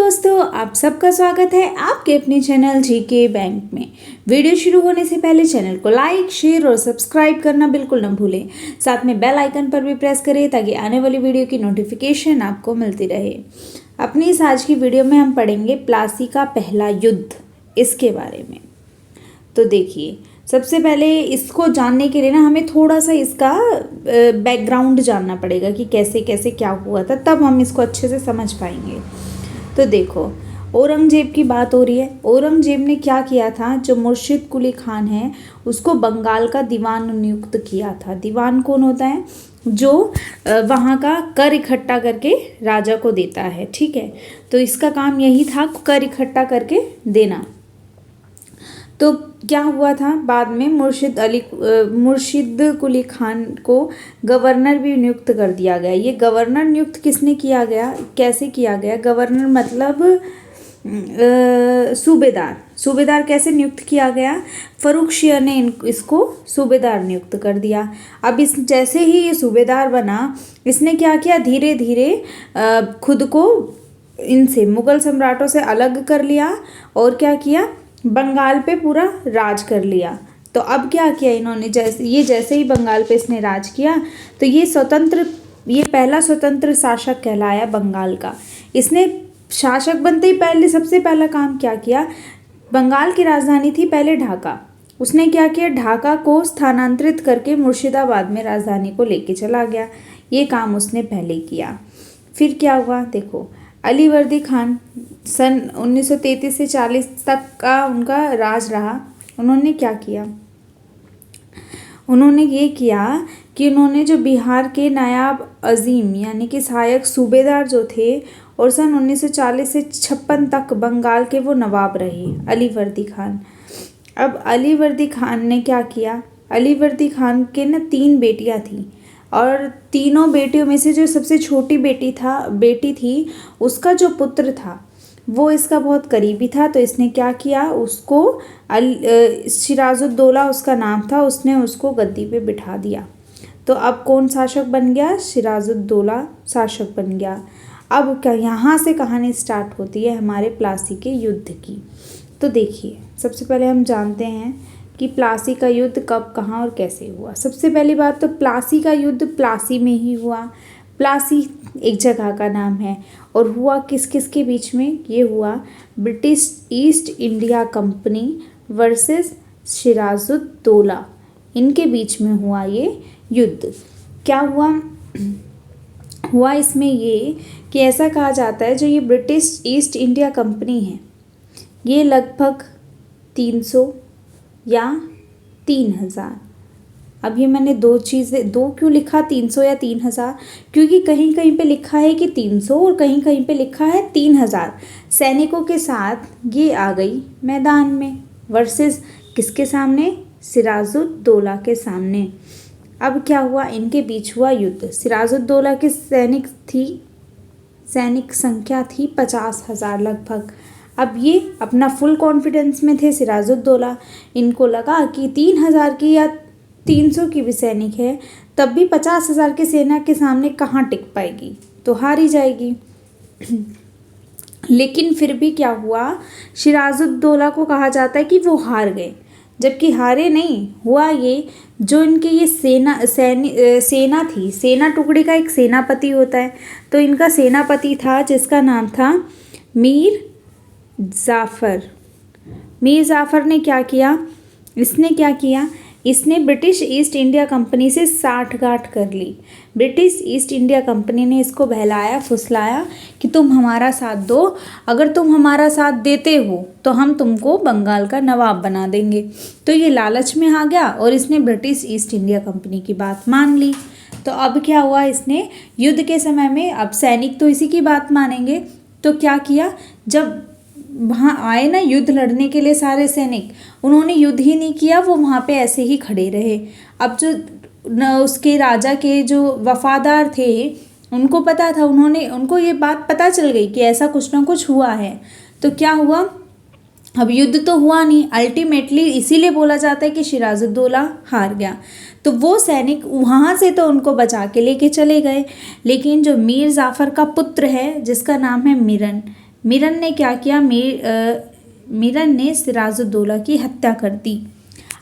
दोस्तों, आप सबका स्वागत है आपके अपने चैनल जीके बैंक में। वीडियो शुरू होने से पहले चैनल को लाइक, शेयर और सब्सक्राइब करना बिल्कुल न भूलें। साथ में बेल आइकन पर भी प्रेस करें ताकि आने वाली वीडियो की नोटिफिकेशन आपको मिलती रहे। अपनी इस आज की वीडियो में हम पढ़ेंगे प्लासी का पहला युद्ध, इसके बारे में। तो देखिए, सबसे पहले इसको जानने के लिए ना हमें थोड़ा सा इसका बैकग्राउंड जानना पड़ेगा कि कैसे कैसे क्या हुआ था, तब हम इसको अच्छे से समझ पाएंगे। तो देखो, औरंगजेब की बात हो रही है। औरंगजेब ने क्या किया था, जो मुर्शिद कुली खान है उसको बंगाल का दीवान नियुक्त किया था। दीवान कौन होता है? जो वहाँ का कर इकट्ठा करके राजा को देता है, ठीक है। तो इसका काम यही था, कर इकट्ठा करके देना। तो क्या हुआ था, बाद में मुर्शिद कुली खान को गवर्नर भी नियुक्त कर दिया गया। ये गवर्नर नियुक्त किसने किया गया, कैसे किया गया? गवर्नर मतलब सूबेदार कैसे नियुक्त किया गया? फर्रुख शाह ने इसको सूबेदार नियुक्त कर दिया। अब इस जैसे ही ये सूबेदार बना, इसने क्या किया, धीरे धीरे खुद को इनसे मुगल सम्राटों से अलग कर लिया और क्या किया, बंगाल पे पूरा राज कर लिया। तो अब क्या किया इन्होंने, जैसे ही बंगाल पे इसने राज किया तो ये पहला स्वतंत्र शासक कहलाया बंगाल का। इसने शासक बनते ही सबसे पहला काम क्या किया, बंगाल की राजधानी थी पहले ढाका। उसने क्या किया, ढाका को स्थानांतरित करके मुर्शिदाबाद में राजधानी को लेके चला गया। ये काम उसने पहले किया। फिर क्या हुआ, देखो, अलीवर्दी खान सन 1933 से 40 तक का उनका राज रहा। उन्होंने क्या किया, उन्होंने ये किया कि उन्होंने जो बिहार के नायाब अजीम यानी कि सहायक सूबेदार जो थे, और सन 1940 से 56 तक बंगाल के वो नवाब रहे, अलीवर्दी खान। अब अलीवर्दी खान ने क्या किया, अलीवर्दी खान के ना 3 बेटियां थीं, और तीनों बेटियों में से जो सबसे छोटी बेटी थी, उसका जो पुत्र था वो इसका बहुत करीबी था। तो इसने क्या किया, उसको सिराजुद्दौला उसका नाम था, उसने उसको गद्दी पे बिठा दिया। तो अब कौन शासक बन गया, सिराजुद्दौला शासक बन गया। अब क्या, यहाँ से कहानी स्टार्ट होती है हमारे प्लासी के युद्ध की। तो देखिए, सबसे पहले हम जानते हैं कि प्लासी का युद्ध कब, कहाँ और कैसे हुआ। सबसे पहली बात तो प्लासी का युद्ध प्लासी में ही हुआ। प्लासी एक जगह का नाम है, और हुआ किस किस के बीच में? ये हुआ British East India Company versus Sirajuddaula, इनके बीच में हुआ ये युद्ध। क्या हुआ इसमें ये कि ऐसा कहा जाता है, जो ये ब्रिटिश ईस्ट इंडिया कंपनी है, ये लगभग 300 या 3000। अब ये मैंने दो क्यों लिखा, 300 या 3000? क्योंकि कहीं कहीं पे लिखा है कि 300 और कहीं कहीं पे लिखा है 3000 सैनिकों के साथ ये आ गई मैदान में, वर्सेस किसके सामने? सिराजुद्दौला के सामने। अब क्या हुआ, इनके बीच हुआ युद्ध। सिराजुद्दौला के सैनिक संख्या थी 50,000 लगभग। अब ये अपना फुल कॉन्फिडेंस में थे सिराजुद्दौला। इनको लगा कि 3000 की या 300 की भी सैनिक है, तब भी 50,000 की सेना के सामने कहाँ टिक पाएगी, तो हार ही जाएगी। लेकिन फिर भी क्या हुआ, सिराजुद्दौला को कहा जाता है कि वो हार गए, जबकि हारे नहीं। हुआ ये, जो इनके ये सेना थी, सेना टुकड़ी का एक सेनापति होता है, तो इनका सेनापति था जिसका नाम था मीर जाफर ने क्या किया, इसने ब्रिटिश ईस्ट इंडिया कंपनी से साठगांठ कर ली। ब्रिटिश ईस्ट इंडिया कंपनी ने इसको बहलाया फुसलाया कि तुम हमारा साथ दो, अगर तुम हमारा साथ देते हो तो हम तुमको बंगाल का नवाब बना देंगे। तो ये लालच में आ गया और इसने ब्रिटिश ईस्ट इंडिया कंपनी की बात मान ली। तो अब क्या हुआ, इसने युद्ध के समय में, अब सैनिक तो इसी की बात मानेंगे, तो क्या किया, जब वहाँ आए ना युद्ध लड़ने के लिए सारे सैनिक, उन्होंने युद्ध ही नहीं किया, वो वहाँ पे ऐसे ही खड़े रहे। अब जो उसके राजा के जो वफादार थे, उनको पता था, उनको ये बात पता चल गई कि ऐसा कुछ ना कुछ हुआ है। तो क्या हुआ, अब युद्ध तो हुआ नहीं, अल्टीमेटली इसीलिए बोला जाता है कि सिराजुद्दौला हार गया। तो वो सैनिक वहाँ से तो उनको बचा के लेके चले गए, लेकिन जो मीर जाफ़र का पुत्र है जिसका नाम है मीरन ने क्या किया, मीरन ने सिराजुद्दौला की हत्या कर दी।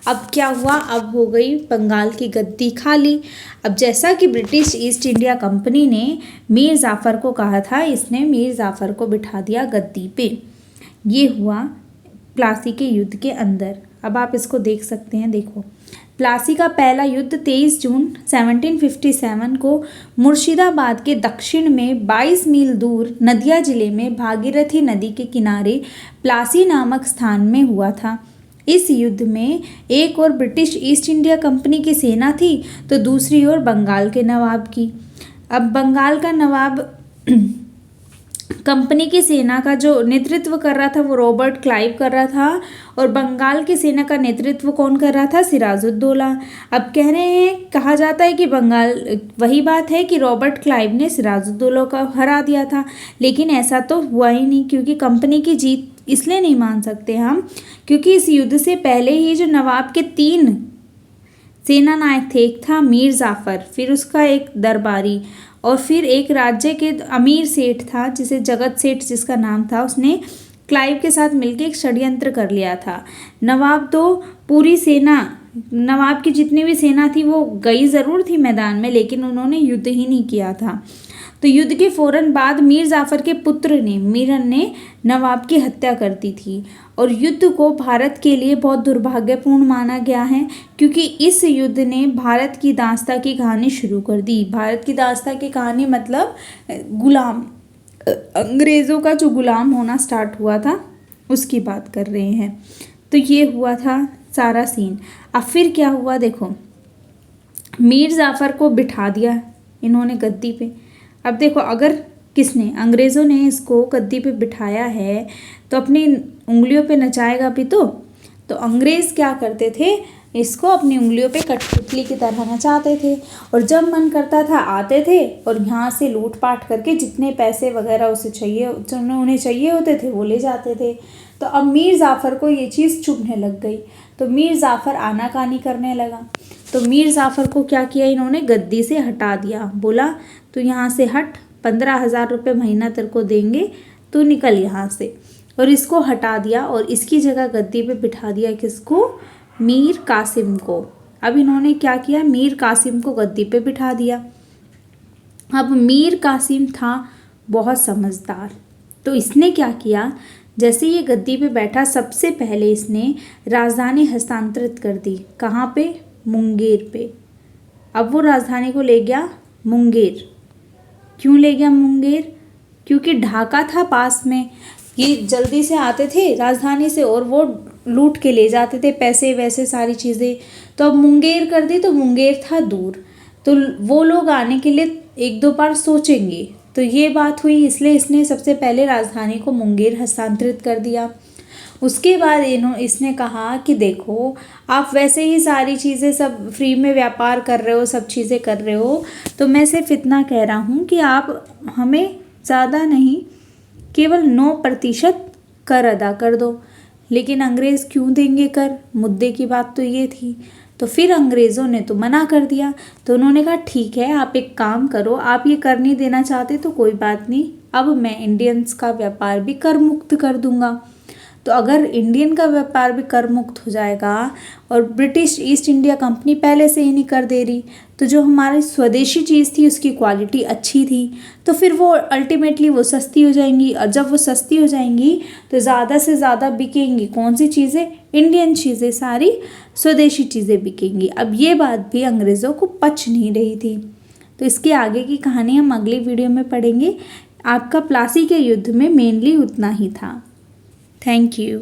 अब क्या हुआ, अब हो गई बंगाल की गद्दी खाली। अब जैसा कि ब्रिटिश ईस्ट इंडिया कंपनी ने मीर जाफ़र को कहा था, इसने मीर जाफ़र को बिठा दिया गद्दी पे। ये हुआ प्लासी के युद्ध के अंदर। अब आप इसको देख सकते हैं, देखो प्लासी का पहला युद्ध 23 जून 1757 को मुर्शिदाबाद के दक्षिण में 22 मील दूर नदिया जिले में भागीरथी नदी के किनारे प्लासी नामक स्थान में हुआ था। इस युद्ध में एक ओर ब्रिटिश ईस्ट इंडिया कंपनी की सेना थी तो दूसरी ओर बंगाल के नवाब की। अब बंगाल का नवाब कंपनी की सेना का जो नेतृत्व कर रहा था वो रॉबर्ट क्लाइव कर रहा था, और बंगाल की सेना का नेतृत्व कौन कर रहा था, सिराजुद्दौला। अब कह रहे हैं, कहा जाता है कि बंगाल, वही बात है कि रॉबर्ट क्लाइव ने सिराजुद्दौला को हरा दिया था, लेकिन ऐसा तो हुआ ही नहीं, क्योंकि कंपनी की जीत इसलिए नहीं मान सकते हम, क्योंकि इस युद्ध से पहले ही जो नवाब के 3 सेना नायक थे, एक था मीर जाफ़र, फिर उसका एक दरबारी, और फिर एक राज्य के अमीर सेठ था जिसे जगत सेठ जिसका नाम था, उसने क्लाइव के साथ मिलकर एक षड्यंत्र कर लिया था। नवाब तो पूरी सेना, नवाब की जितनी भी सेना थी वो गई ज़रूर थी मैदान में, लेकिन उन्होंने युद्ध ही नहीं किया था। तो युद्ध के फौरन बाद मीर जाफ़र के पुत्र ने, मीरन ने नवाब की हत्या कर दी थी, और युद्ध को भारत के लिए बहुत दुर्भाग्यपूर्ण माना गया है, क्योंकि इस युद्ध ने भारत की दास्तां की कहानी शुरू कर दी। भारत की दास्तां की कहानी मतलब गुलाम, अंग्रेज़ों का जो गुलाम होना स्टार्ट हुआ था उसकी बात कर रहे हैं। तो ये हुआ था सारा सीन। अब फिर क्या हुआ, देखो मीर जाफ़र को बिठा दिया इन्होंने गद्दी पे। अब देखो, अगर किसने, अंग्रेज़ों ने इसको गद्दी पे बिठाया है तो अपनी उंगलियों पे नचाएगा भी तो अंग्रेज़ क्या करते थे, इसको अपनी उंगलियों पे कठपुतली की तरह नचाते थे, और जब मन करता था आते थे और यहाँ से लूटपाट करके जितने पैसे वगैरह उसे चाहिए, उन्हें चाहिए होते थे वो ले जाते थे। तो अब मीर जाफ़र को ये चीज़ चुभने लग गई, तो मीर जाफ़र आनाकानी करने लगा। तो मीर जाफ़र को क्या किया, इन्होंने गद्दी से हटा दिया। बोला तो यहाँ से हट, 15,000 रुपये महीना तेरे को देंगे, तू निकल यहाँ से। और इसको हटा दिया और इसकी जगह गद्दी पे बिठा दिया किसको, मीर कासिम को। अब इन्होंने क्या किया, मीर कासिम को गद्दी पे बिठा दिया। अब मीर कासिम था बहुत समझदार, तो इसने क्या किया, जैसे ये गद्दी पे बैठा सबसे पहले इसने राजधानी हस्तांतरित कर दी। कहाँ पे, मुंगेर पे। अब वो राजधानी को ले गया मुंगेर। क्यों ले गया मुंगेर, क्योंकि ढाका था पास में, ये जल्दी से आते थे राजधानी से और वो लूट के ले जाते थे पैसे वैसे सारी चीज़ें। तो अब मुंगेर कर दी, तो मुंगेर था दूर, तो वो लोग आने के लिए 1-2 बार सोचेंगे। तो ये बात हुई, इसलिए इसने सबसे पहले राजधानी को मुंगेर हस्तांतरित कर दिया। उसके बाद इसने कहा कि देखो, आप वैसे ही सारी चीज़ें सब फ्री में व्यापार कर रहे हो, सब चीज़ें कर रहे हो, तो मैं सिर्फ इतना कह रहा हूँ कि आप हमें ज़्यादा नहीं, केवल 9% कर अदा कर दो। लेकिन अंग्रेज़ क्यों देंगे कर, मुद्दे की बात तो ये थी। तो फिर अंग्रेज़ों ने तो मना कर दिया। तो उन्होंने कहा ठीक है, आप एक काम करो, आप ये कर नहीं देना चाहते तो कोई बात नहीं, अब मैं इंडियंस का व्यापार भी कर मुक्त कर दूंगा। तो अगर इंडियन का व्यापार भी कर मुक्त हो जाएगा और ब्रिटिश ईस्ट इंडिया कंपनी पहले से ही नहीं कर दे रही, तो जो हमारी स्वदेशी चीज़ थी उसकी क्वालिटी अच्छी थी, तो फिर वो अल्टीमेटली वो सस्ती हो जाएंगी, और जब वो सस्ती हो जाएंगी तो ज़्यादा से ज़्यादा बिकेंगी कौन सी चीज़ें, इंडियन चीज़ें, सारी स्वदेशी चीज़ें बिकेंगी। अब ये बात भी अंग्रेज़ों को पच नहीं रही थी। तो इसके आगे की कहानी हम अगली वीडियो में पढ़ेंगे। आपका प्लासी के युद्ध में मेनली उतना ही था। Thank you.